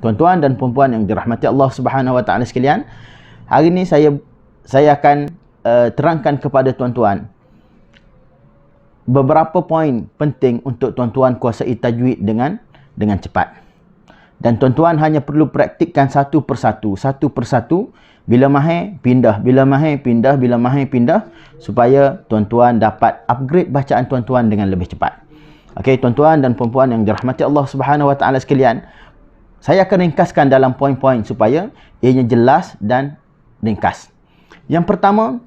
Tuan-tuan dan puan-puan yang dirahmati Allah Subhanahu Wa Taala sekalian, hari ini saya akan terangkan kepada tuan-tuan beberapa poin penting untuk tuan-tuan kuasai tajwid dengan cepat. Dan tuan-tuan hanya perlu praktikkan satu persatu. Bila mahir, pindah. Bila mahir, pindah. Bila mahir, pindah. Supaya tuan-tuan dapat upgrade bacaan tuan-tuan dengan lebih cepat. Okey, tuan-tuan dan puan-puan yang dirahmati Allah Subhanahu Wa Taala sekalian, saya akan ringkaskan dalam poin-poin supaya ianya jelas dan ringkas. Yang pertama,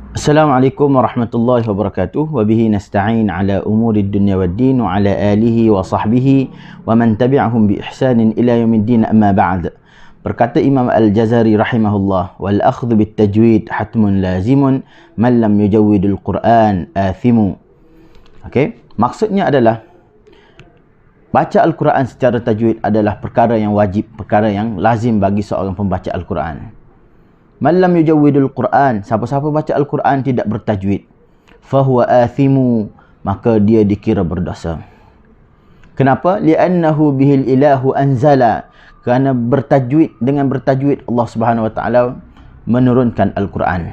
Assalamualaikum warahmatullahi wabarakatuh. Wa bihi nasta'in ala umuri dunya waddin wa ala alihi wa sahbihi wa man tabi'ahum bi ihsanin ila yaumiddin, amma ba'd. Berkata Imam Al-Jazari rahimahullah, wal akhdhu bit tajwid hatmun lazimun man lam yujawwidul Quran athimu. Okey, maksudnya adalah baca Al-Quran secara tajwid adalah perkara yang wajib, perkara yang lazim bagi seorang pembaca Al-Quran. Man lam yujawwidul Quran, siapa-siapa baca Al-Quran tidak bertajwid, fahuwa athimu, maka dia dikira berdosa. Kenapa? Li'annahu bihil ilahu anzala, kerana dengan bertajwid Allah Subhanahu Wa Taala menurunkan Al-Quran.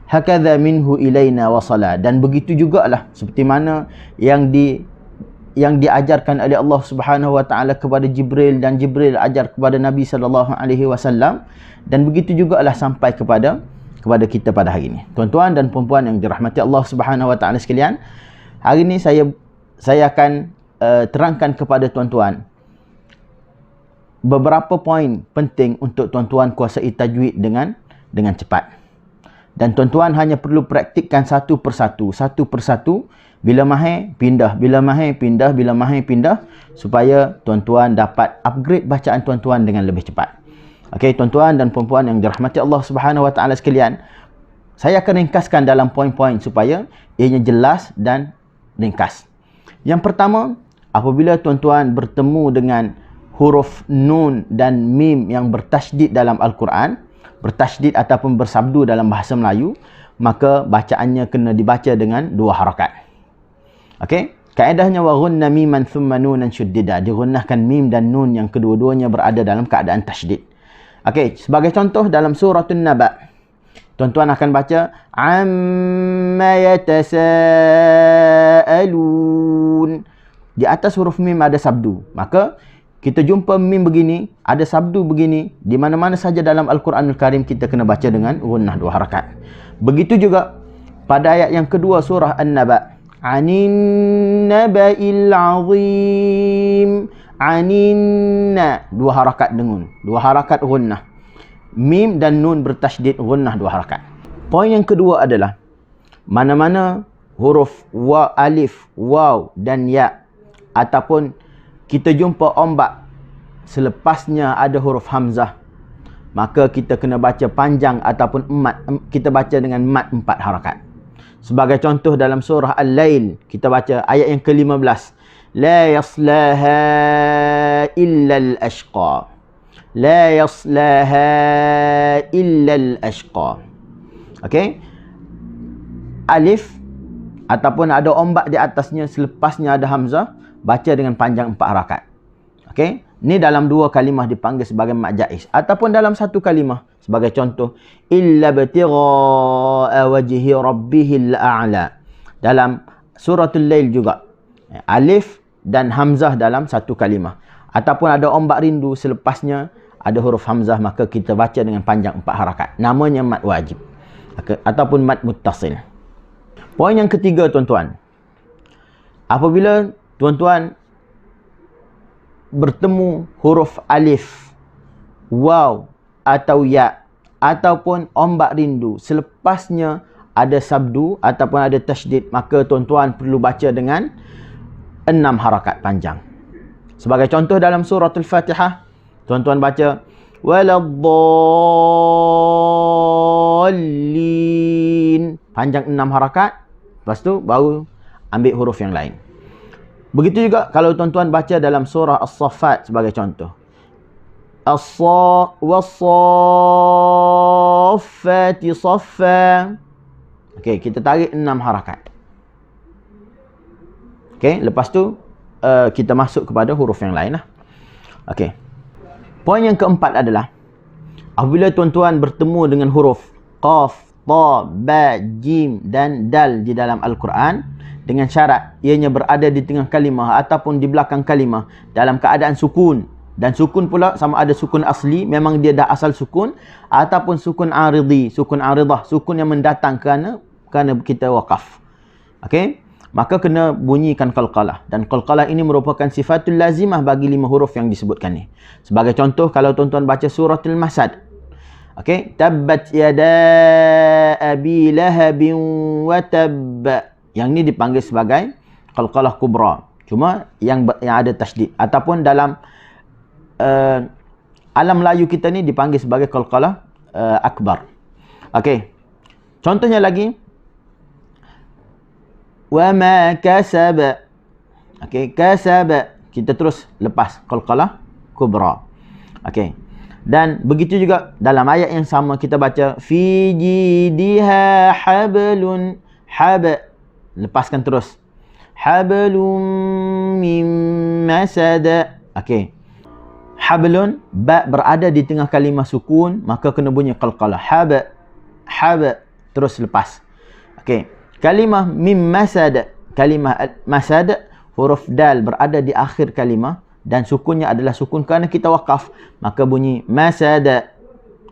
Hakadha minhu ilaina wasala, dan begitu jugalah seperti mana yang diajarkan oleh Allah Subhanahu Wa Taala kepada Jibril, dan Jibril ajar kepada Nabi sallallahu alaihi wasallam, dan begitu jugalah sampai kepada kita pada hari ini. Tuan-tuan dan puan-puan yang dirahmati Allah Subhanahu Wa Taala sekalian, hari ini saya akan terangkan kepada tuan-tuan beberapa poin penting untuk tuan-tuan kuasai tajwid dengan cepat. Dan tuan-tuan hanya perlu praktikkan satu persatu. Bila mahir, pindah. Bila mahir, pindah. Bila mahir, pindah. Supaya tuan-tuan dapat upgrade bacaan tuan-tuan dengan lebih cepat. Okey, tuan-tuan dan puan-puan yang dirahmati Allah Subhanahu Wa Taala sekalian, saya akan ringkaskan dalam poin-poin supaya ianya jelas dan ringkas. Yang pertama, apabila tuan-tuan bertemu dengan huruf nun dan mim yang bertasydid dalam Al-Quran, bertasydid ataupun bersabdu dalam bahasa Melayu, maka bacaannya kena dibaca dengan dua harakat. Okey, kaedahnya wa ghunna miman thumma nunan syuddida, digunnahkan mim dan nun yang kedua-duanya berada dalam keadaan tasydid. Okey, sebagai contoh dalam suratul Naba, tuan-tuan akan baca amma yatasaalun. Di atas huruf mim ada sabdu, maka kita jumpa mim begini, ada sabdu begini, di mana-mana saja dalam Al-Quranul Karim kita kena baca dengan gunnah dua harakat. Begitu juga pada ayat yang kedua surah An-Naba, anin naba'il azim, aninna, dua harakat dengun, dua harakat gunnah. Mim dan nun bertasydid, gunnah dua harakat. Poin yang kedua adalah mana-mana huruf alif, waw dan ya, ataupun kita jumpa ombak selepasnya ada huruf hamzah, maka kita kena baca panjang ataupun kita baca dengan mat 4 harakat. Sebagai contoh dalam surah Al-Lail, kita baca ayat yang ke-15, la yaslaha illa al-ashqa, la yaslaha illa al-ashqa. Okey, alif ataupun ada ombak di atasnya, selepasnya ada hamzah, baca dengan panjang 4 harakat. Okey, ni dalam dua kalimah dipanggil sebagai mad jaiz, ataupun dalam satu kalimah sebagai contoh illa btigha'a wajhi rabbihil a'la. Dalam suratul Lail juga alif dan hamzah dalam satu kalimah, ataupun ada ombak rindu selepasnya ada huruf hamzah, maka kita baca dengan panjang 4 harakat. Namanya mad wajib ataupun mad muttasil. Poin yang ketiga tuan-tuan, apabila tuan-tuan bertemu huruf alif, waw atau ya, ataupun ombak rindu selepasnya ada sabdu ataupun ada tasydid, maka tuan-tuan perlu baca dengan 6 harakat panjang. Sebagai contoh dalam suratul Fatihah, tuan-tuan baca waladdallin, panjang 6 harakat, lepas tu baru ambil huruf yang lain. Begitu juga kalau tuan-tuan baca dalam surah As-Saffat sebagai contoh, was-saffati saffa. Okey, kita tarik 6 harakat. Okey, lepas tu kita masuk kepada huruf yang lain lah. Okey. Poin yang keempat adalah apabila tuan-tuan bertemu dengan huruf qaf, ta, ba, jim dan dal di dalam Al-Quran dengan syarat ianya berada di tengah kalimah ataupun di belakang kalimah dalam keadaan sukun, dan sukun pula sama ada sukun asli memang dia dah asal sukun ataupun sukun aridi, sukun aridah, sukun yang mendatang kerana kita waqaf. Okey, maka kena bunyikan qalqalah, dan qalqalah ini merupakan sifatul lazimah bagi 5 huruf yang disebutkan ni. Sebagai contoh, kalau tuan-tuan baca suratul Masad, okey, tabbat yada abi lahabin wa tabb, yang ni dipanggil sebagai qalqalah kubra, cuma yang ada tasydid, ataupun dalam alam Melayu kita ni dipanggil sebagai qalqalah akbar. Okey, contohnya lagi, wa ma kasaba. Okey, kasaba kita terus lepas qalqalah kubra. Okey, dan begitu juga dalam ayat yang sama kita baca fi jidiha hablun, lepaskan terus hablum mim masad. Okey, hablun, ba berada di tengah kalimah sukun, maka kena bunyi qalqalah terus lepas. Okey, kalimah mim masad, kalimah masad, huruf dal berada di akhir kalimah dan sukunnya adalah sukun kerana kita wakaf, maka bunyi masad.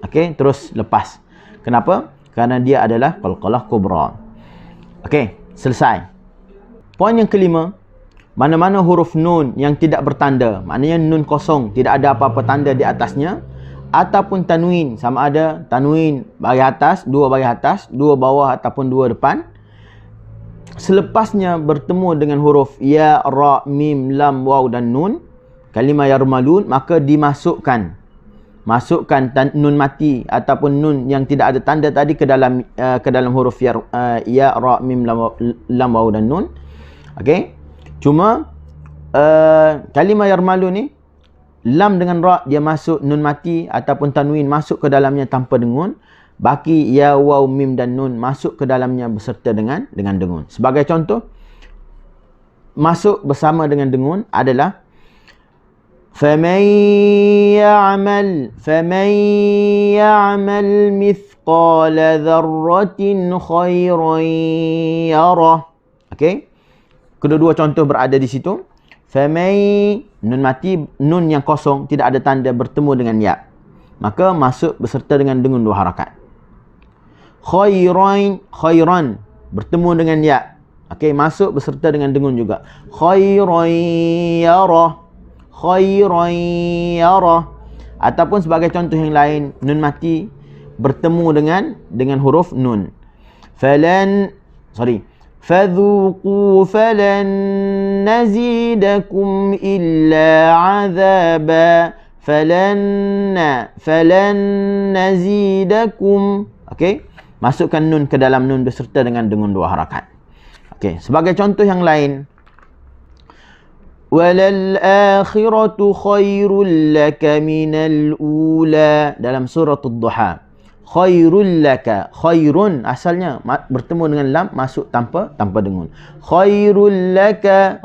Okey, terus lepas. Kenapa? Kerana dia adalah qalqalah kubra. Okey, selesai. Poin yang kelima, mana-mana huruf nun yang tidak bertanda, maknanya nun kosong, tidak ada apa-apa tanda di atasnya, ataupun tanwin, sama ada tanwin bagi atas, 2 bagi atas, 2 bawah ataupun 2 depan, selepasnya bertemu dengan huruf ya, ra, mim, lam, waw dan nun, kalimah yarmalun, maka masukkan nun mati ataupun nun yang tidak ada tanda tadi ke dalam huruf ya, ra, mim, lam, waw dan nun. Okey, cuma kalimah yarmalun ni lam dengan ra dia masuk nun mati ataupun tanwin masuk ke dalamnya tanpa dengun. Baki ya, waw, mim dan nun masuk ke dalamnya beserta dengan dengun. Sebagai contoh, masuk bersama dengan dengun adalah faman ya'mal mithqala dzarratin khairan yarah. Okey, kedua-dua contoh berada di situ. Faman, nun mati, nun yang kosong tidak ada tanda bertemu dengan ya, maka masuk beserta dengan dengun 2 harakat. Khairan bertemu dengan ya, okey, masuk beserta dengan dengun juga. Khairan yarah. Ataupun sebagai contoh yang lain, nun mati bertemu dengan huruf nun. Fadhuqu falan nazidakum illa azaba. Falan nazidakum. Okey, masukkan nun ke dalam nun beserta dengan dengun 2 harakat. Okey, sebagai contoh yang lain, walal akhiratu khairul laka minal ula, dalam surah ad-duha. Khairul laka, khairun asalnya bertemu dengan lam, masuk tanpa dengun. Khairul laka.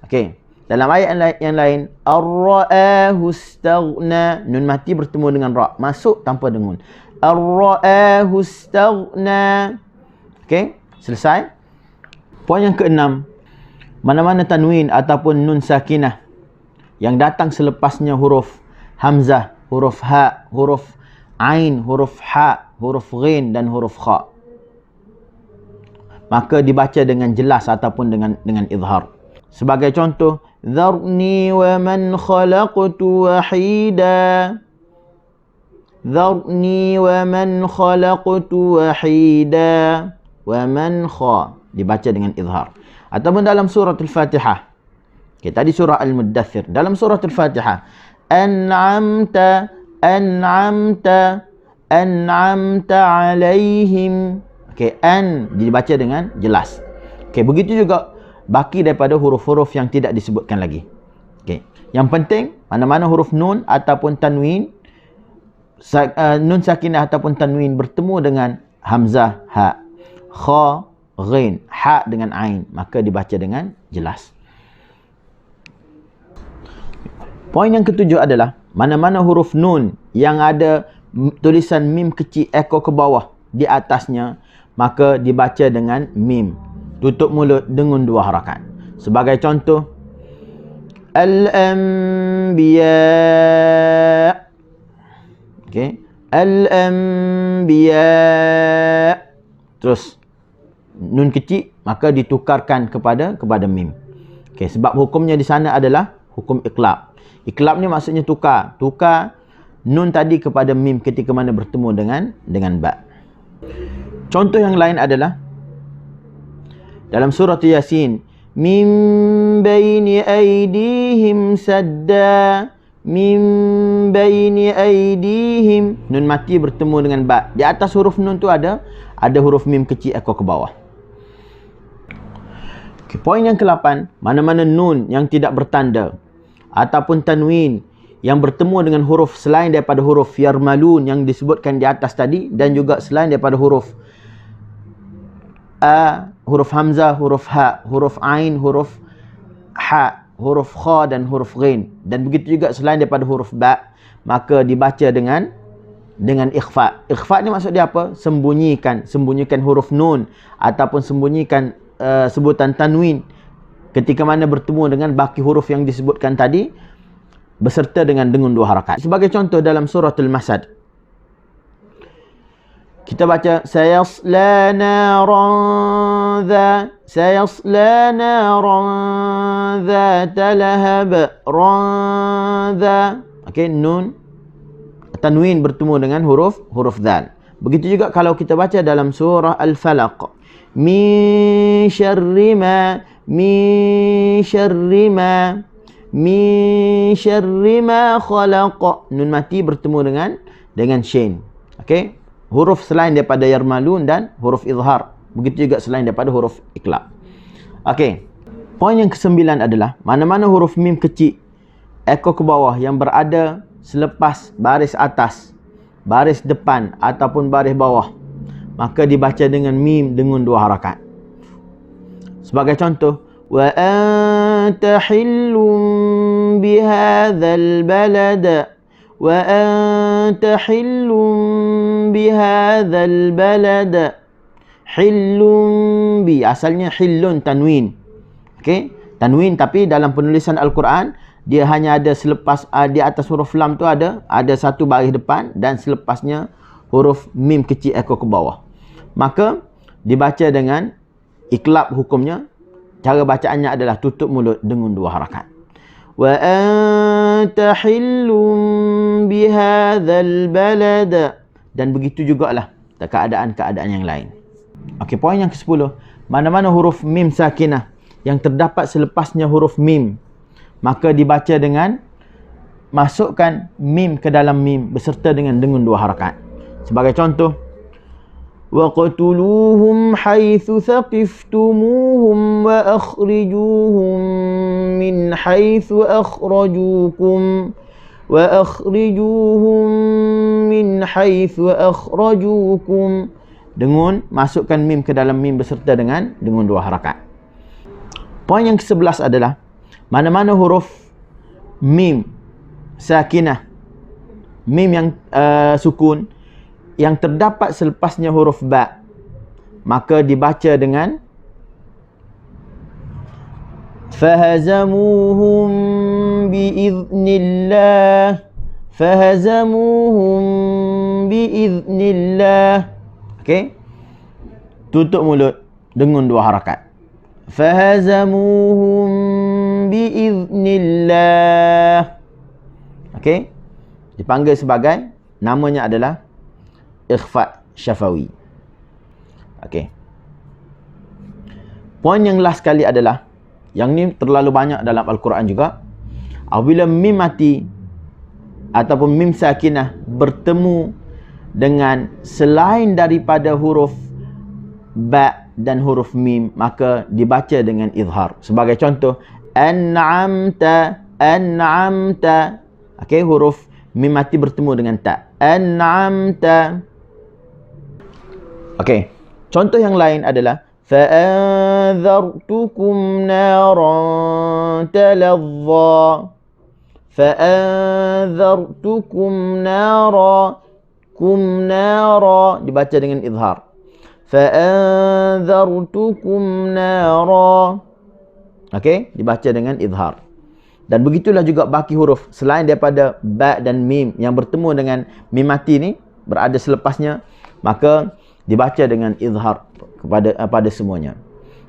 Okey, dalam ayat yang lain, ar-ra'ahu istaghna, nun mati bertemu dengan ra, masuk tanpa dengun. Ar-ra'ahu istaghna. Okey, selesai. Poin yang keenam, mana-mana tanwin ataupun nun sakinah yang datang selepasnya huruf hamzah, huruf ha, huruf ain, huruf ha, huruf ghin dan huruf kha, maka dibaca dengan jelas ataupun dengan izhar. Sebagai contoh, dharni wa man khalaqtu wahida. Dharni wa man khalaqtu wahida. Wa man kha, dibaca dengan izhar. Ataupun dalam surah Al-Fatihah. Okay, tadi surah Al-Muddathir. Dalam surah Al-Fatihah, an'amta alaihim. Okay, an dibaca dengan jelas. Okay, begitu juga baki daripada huruf-huruf yang tidak disebutkan lagi. Okay, yang penting mana-mana huruf nun ataupun tanwin, nun sakinah ataupun tanwin bertemu dengan hamzah, ha, kha, ghain, ha dengan ain, maka dibaca dengan jelas. Poin yang ketujuh adalah mana-mana huruf nun yang ada tulisan mim kecil ekor ke bawah di atasnya, maka dibaca dengan mim. Tutup mulut dengan 2 harakat. Sebagai contoh, Al-Anbiya. Okey. Al-Anbiya. Terus nun kecil maka ditukarkan kepada mim. Okey, sebab hukumnya di sana adalah hukum iqlab. Iqlab ni maksudnya tukar nun tadi kepada mim ketika mana bertemu dengan ba. Contoh yang lain adalah dalam surah Yasin, min baini aydihim sadda, min baini aydihim, nun mati bertemu dengan ba. Di atas huruf nun tu ada huruf mim kecil ekor ke bawah. Okay, poin yang ke-8, mana-mana nun yang tidak bertanda ataupun tanwin yang bertemu dengan huruf selain daripada huruf yarmalun yang disebutkan di atas tadi, dan juga selain daripada huruf a, huruf hamzah, huruf ha, huruf ain, huruf ha, huruf kha dan huruf ghain, dan begitu juga selain daripada huruf ba, maka dibaca dengan ikhfa. Ikhfa ni maksud dia apa? Sembunyikan huruf nun ataupun sembunyikan sebutan tanwin ketika mana bertemu dengan baki huruf yang disebutkan tadi, beserta dengan 2 harakat. Sebagai contoh dalam suratul Masad, kita baca sayasla naran dha, sayasla naran dhata lahab, ran dha. Okey, nun tanwin bertemu dengan huruf dhal. Begitu juga kalau kita baca dalam surah Al-Falaq, min syarri ma, min syarri ma, min syarri ma khalaq, nun mati bertemu dengan shin. Okey, huruf selain daripada yarmalun dan huruf izhar, begitu juga selain daripada huruf iqlab. Okey, poin yang ke-9 adalah mana-mana huruf mim kecil ekor ke bawah yang berada selepas baris atas, baris depan ataupun baris bawah, maka dibaca dengan mim dengan 2 harakat. Sebagai contoh, wa anta hillum bihadzal balad, wa anta hillum bihadzal balad. Hillum bi, asalnya hillun tanwin. Okey, tanwin, tapi dalam penulisan Al-Quran dia hanya ada selepas di atas huruf lam tu ada satu baris depan, dan selepasnya huruf mim kecil ekor ke bawah. Maka dibaca dengan iqlab hukumnya. Cara bacaannya adalah tutup mulut dengan 2 harakat. Wa anta hillum bihadzal balad, dan begitu jugalah keadaan-keadaan yang lain. Okey, poin yang ke-10, mana-mana huruf mim sakinah yang terdapat selepasnya huruf mim, maka dibaca dengan masukkan mim ke dalam mim beserta dengan 2 harakat. Sebagai contoh, waqtuluhum haitsu thaqiftumuhum wa akhrijuhum min haitsu akhrajukum wa akhrijuhum min haitsu akhrajukum, dengan masukkan mim ke dalam mim beserta dengan 2 harakat. Poin yang ke-11 adalah mana-mana huruf mim sakinah, mim yang sukun yang terdapat selepasnya huruf ba, maka dibaca dengan fahazamuhum biiznillah, fahazamuhum biiznillah. Okey, tutup mulut dengan 2 harakat. Fahazamuhum biiznillah. Okey, dipanggil sebagai, namanya adalah ikhfa syafawi. Okey, poin yang last sekali adalah, yang ni terlalu banyak dalam Al-Quran juga, apabila mim mati ataupun mim sakinah bertemu dengan selain daripada huruf ba dan huruf mim, maka dibaca dengan izhar. Sebagai contoh, an'amta, an'amta. Okey, huruf mim mati bertemu dengan ta, an'amta. Okey, contoh yang lain adalah فأنذرتكم نارا تلظى فأنذرتكم نارا kum nara dibaca dengan izhar. Fa'anzartukum nara. Okey, dibaca dengan izhar. Dan begitulah juga baki huruf selain daripada ba dan mim yang bertemu dengan mim mati ni berada selepasnya, maka dibaca dengan izhar pada semuanya.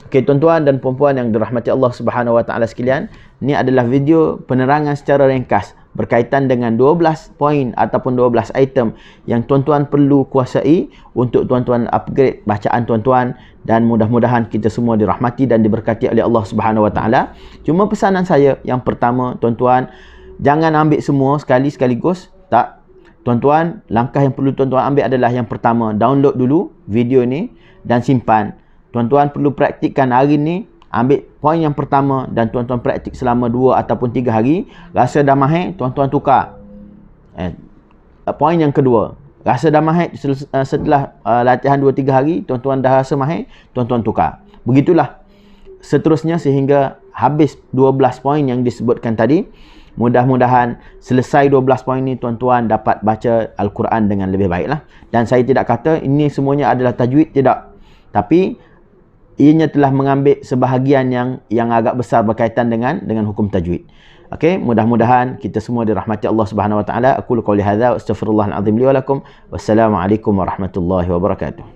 Okey, tuan-tuan dan puan-puan yang dirahmati Allah Subhanahu Wa Taala sekalian, ini adalah video penerangan secara ringkas berkaitan dengan 12 poin ataupun 12 item yang tuan-tuan perlu kuasai untuk tuan-tuan upgrade bacaan tuan-tuan, dan mudah-mudahan kita semua dirahmati dan diberkati oleh Allah Subhanahu Wa Taala. Cuma pesanan saya yang pertama, tuan-tuan jangan ambil semua sekaligus, tak. Tuan-tuan, langkah yang perlu tuan-tuan ambil adalah yang pertama, download dulu video ni dan simpan. Tuan-tuan perlu praktikkan hari ni, ambil poin yang pertama dan tuan-tuan praktik selama 2 ataupun 3 hari. Rasa dah mahir, tuan-tuan tukar. Poin yang kedua, rasa dah mahir setelah latihan 2-3 hari, tuan-tuan dah rasa mahir, tuan-tuan tukar. Begitulah seterusnya sehingga habis 12 poin yang disebutkan tadi. Mudah-mudahan selesai 12 poin ni tuan-tuan dapat baca Al-Quran dengan lebih baiklah. Dan saya tidak kata ini semuanya adalah tajwid, tidak. Tapi ianya telah mengambil sebahagian yang agak besar berkaitan dengan hukum tajwid. Okey, mudah-mudahan kita semua dirahmati Allah Subhanahu Wa Taala. Aku qouli hadza wa astaghfirullahal azim li wa lakum. Wassalamualaikum warahmatullahi wabarakatuh.